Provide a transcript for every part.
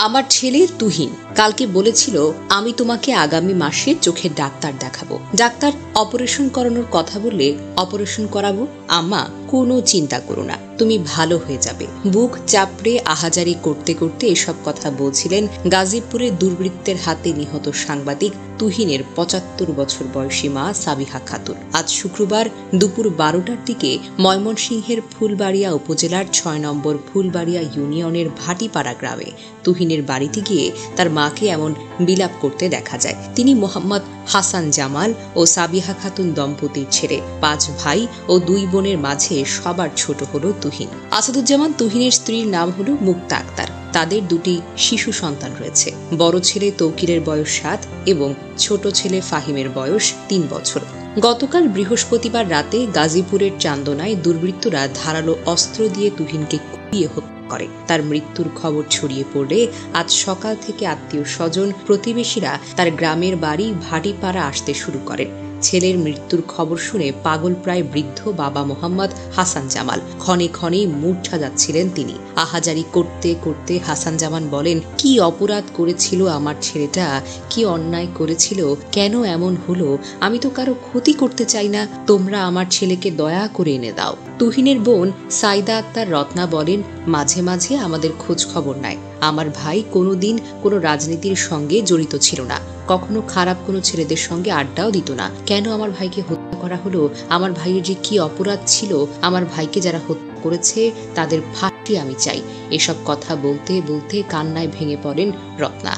আমার ছেলে তুহিন কালকে বলেছিল আমি তোমাকে আগামী মাসে চোখের ডাক্তার দেখাবো। ডাক্তার অপারেশন করানোর কথা বললে অপারেশন করাবো। আম্মা কোনো চিন্তা করো না, তুমি ভালো হয়ে যাবে। বুক চাপড়ে আহাজারি করতে করতে এসব কথা বলছিলেন গাজীপুরের দুর্বৃত্তের হাতে নিহত সাংবাদিক তুহিনের ৭৫ বছর বয়সী মা সাবিহা খাতুন। আজ শুক্রবার দুপুর ১২টার দিকে ময়মনসিংহের ফুলবাড়িয়া উপজেলার ৬ নম্বর ফুলবাড়িয়া ইউনিয়নের ভাটিপাড়া গ্রামে তুহিনের বাড়িতে গিয়ে তার মাকে এমন বিলাপ করতে দেখা যায়। তিনি মোহাম্মদ হাসান জামাল ও সাবিহা খাতুন দম্পতির ছেলে। ৫ ভাই ও ২ বোনের মাঝে সবার ছোট হলো তুহিন। আসাদুজ্জামান তুহিনের স্ত্রীর নাম হলো মুক্তা আক্তার। তাদের ২টি শিশু সন্তান রয়েছে। বড় ছেলে তৌকিরের বয়স ৭ এবং ছোট ছেলে ফাহিমের বয়স ৩ বছর। গতকাল বৃহস্পতিবার রাতে গাজীপুরের চান্দনায় দুর্বৃত্তরা ধারালো অস্ত্র দিয়ে তুহিনকে কুপিয়ে হত্যা করে। তার মৃত্যুর খবর ছড়িয়ে পড়লে আজ সকাল থেকে আত্মীয় স্বজন প্রতিবেশীরা তার গ্রামের বাড়ি ভাটিপাড়া আসতে শুরু করেন। ছেলের মৃত্যুর খবর শুনে পাগলপ্রায় বৃদ্ধ বাবা মোহাম্মদ হাসান জামাল ক্ষণে ক্ষণে মূর্ছা যাচ্ছিলেন তিনি। আহাজারি করতে করতে হাসান জামান বলেন, কি অপরাধ করেছিল আমার ছেলেটা, কি অন্যায় করেছিল, কেন এমন হলো? আমি তো কারো ক্ষতি করতে চাই না, তোমরা আমার ছেলেকে দয়া করে এনে দাও। তুহিনের বোন সাইদা আক্তার রত্না বলেন, মাঝে মাঝে আমাদের খোঁজ খবর নেয়। আমার ভাই কোনোদিন কোনো রাজনীতির সঙ্গে জড়িত ছিল না, কখনো খারাপ কোনো ছেলেদের সঙ্গে আড্ডাও দিত না। কেন আমার ভাইকে হত্যা করা হলো? আমার ভাইয়ের যে কি অপরাধ ছিল? আমার ভাইকে যারা হত্যা করেছে তাদের ফাঁসি আমি চাই। এসব কথা বলতে বলতে কান্নায় ভেঙে পড়েন রত্না।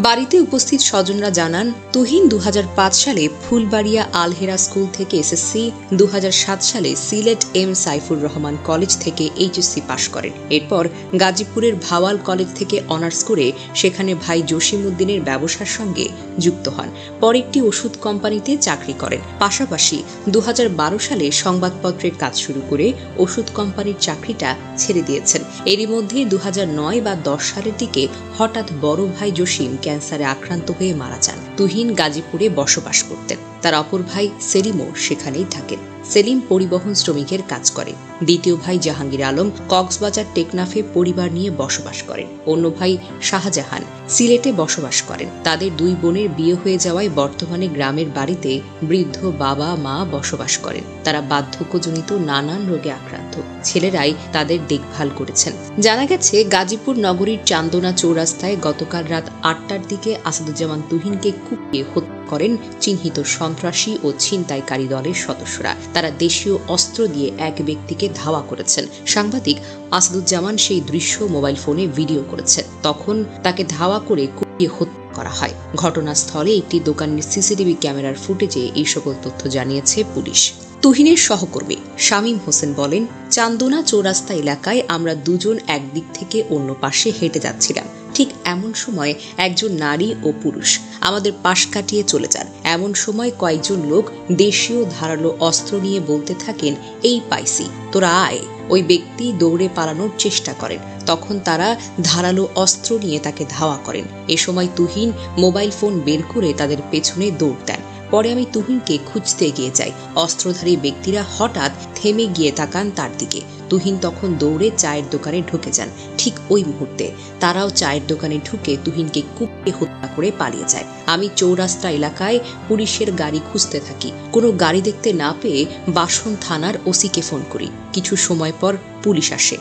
বাড়িতে উপস্থিত স্বজনরা জানান, তুহিন ২০০৫ সালে ফুলবাড়িয়া আলহেরা স্কুল থেকে এসএসসি, ২০০৭ সালে সিলেট এম সাইফুর রহমান কলেজ থেকে এইচএসসি পাশ করেন। এরপর গাজীপুরের ভাওয়াল কলেজ থেকে অনার্স করে সেখানে ভাই জসিম উদ্দিনের ব্যবসার সঙ্গে যুক্ত হন। পরে একটি ওষুধ কোম্পানিতে চাকরি করেন। পাশাপাশি ২০১২ সালে সংবাদপত্রের কাজ শুরু করে ওষুধ কোম্পানির চাকরিটা ছেড়ে দিয়েছেন। এরই মধ্যে ২০০৯ বা ১০ সালের দিকে হঠাৎ বড় ভাই জসিম ক্যান্সারে আক্রান্ত হয়ে মারা যান। তুহিন গাজীপুরে বসবাস করতেন। তার অপর ভাই সেলিমও সেখানেই থাকেন। সেলিম পরিবহন শ্রমিকের কাজ করে। দ্বিতীয় ভাই জাহাঙ্গীর আলম কক্সবাজার টেকনাফে পরিবার নিয়ে বসবাস করেন। অন্য ভাই শাহজাহান সিলেটে বসবাস করেন। তাদের ২ বোনের বিয়ে হয়ে যাওয়ায় বর্তমানে গ্রামের বাড়িতে বৃদ্ধ বাবা মা বসবাস করেন। তারা বার্ধক্যজনিত নানান রোগে আক্রান্ত। ছেলেরাই তাদের দেখভাল করেছেন। জানা গেছে, গাজীপুর নগরীর চান্দনা চৌরাস্তায় গতকাল রাত ৮টার দিকে আসাদুজ্জামান তুহিনকে কুপিয়ে হত্যা করেন চিহ্নিত সন্ত্রাসী ও ছিনতাইকারী দলের সদস্যরা। তারা দেশীয় অস্ত্র দিয়ে এক ব্যক্তিকে ধাওয়া করেছেন। সাংবাদিক আসাদুজ্জামান সেই দৃশ্য মোবাইল ফোনে ভিডিও করেছেন। তখন তাকে ধাওয়া করে কুপিয়ে হত্যা করা হয়। ঘটনাস্থলে একটি দোকানের সিসিটিভি ক্যামেরার ফুটেজে এই সকল তথ্য জানিয়েছে পুলিশ। তুহিনের সহকর্মী শামীম হোসেন বলেন, চান্দনা চৌরাস্তা এলাকায় আমরা দুজন একদিক থেকে অন্য পাশে হেঁটে যাচ্ছিলাম। ঠিক এমন সময় একজন নারী ও পুরুষ আমাদের পাশ কাটিয়ে চলে যান। এমন সময় কয়েকজন লোক দেশীয় ধারালো অস্ত্র নিয়ে বলতে থাকেন, এই পাইছি, তোরা আয়। ওই ব্যক্তি দৌড়ে পালানোর চেষ্টা করেন। তখন তারা ধারালো অস্ত্র নিয়ে তাকে ধাওয়া করেন। এ সময় তুহিন মোবাইল ফোন বের করে তাদের পেছনে দৌড় দেন। পরে আমি তুহিনকে খুঁজতে এগিয়ে যাই। অস্ত্রধারী ব্যক্তিরা হঠাৎ থেমে গিয়ে তাকান তার দিকে। তুহিন তখন দৌড়ে চায়ের দোকানে ঢুকে যান। ঠিক ওই মুহূর্তে তারাও চায়ের দোকানে ঢুকে তুহিনকে কুপিয়ে হত্যা করে পালিয়ে যায়। আমি চৌরাস্তা এলাকায় পুলিশের গাড়ি খুঁজতে থাকি। কোনো গাড়ি দেখতে না পেয়ে বাসন থানার ওসিকে ফোন করি। কিছু সময় পর পুলিশ আসে।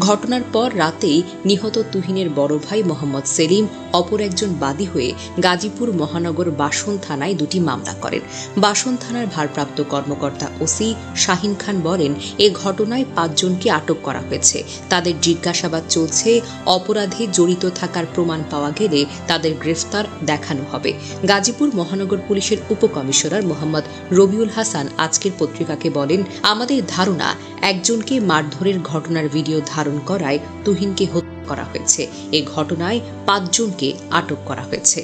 ঘটনার পর রাতেই নিহত তুহিনের বড় ভাই মোহাম্মদ সেলিম অপর একজন বাদী হয়ে গাজীপুর মহানগর বাসন থানায় ২টি মামলা করেন। বাসন থানার ভারপ্রাপ্ত কর্মকর্তা ওসি শাহিন খান বলেন, এ ঘটনায় ৫ জনকে আটক করা হয়েছে। তাদের জিজ্ঞাসাবাদ চলছে। অপরাধে জড়িত থাকার প্রমাণ পাওয়া গেলে তাদের গ্রেফতার দেখানো হবে। গাজীপুর মহানগর পুলিশের উপকমিশনার মোহাম্মদ রবিউল হাসান আজকের পত্রিকাকে বলেন, আমাদের ধারণা একজনকে মারধরের ঘটনার ভিডিও ধারণ করায় তুহিনকে হত্যা করা হয়েছে। এ ঘটনায় ৫ জনকে আটক করা হয়েছে।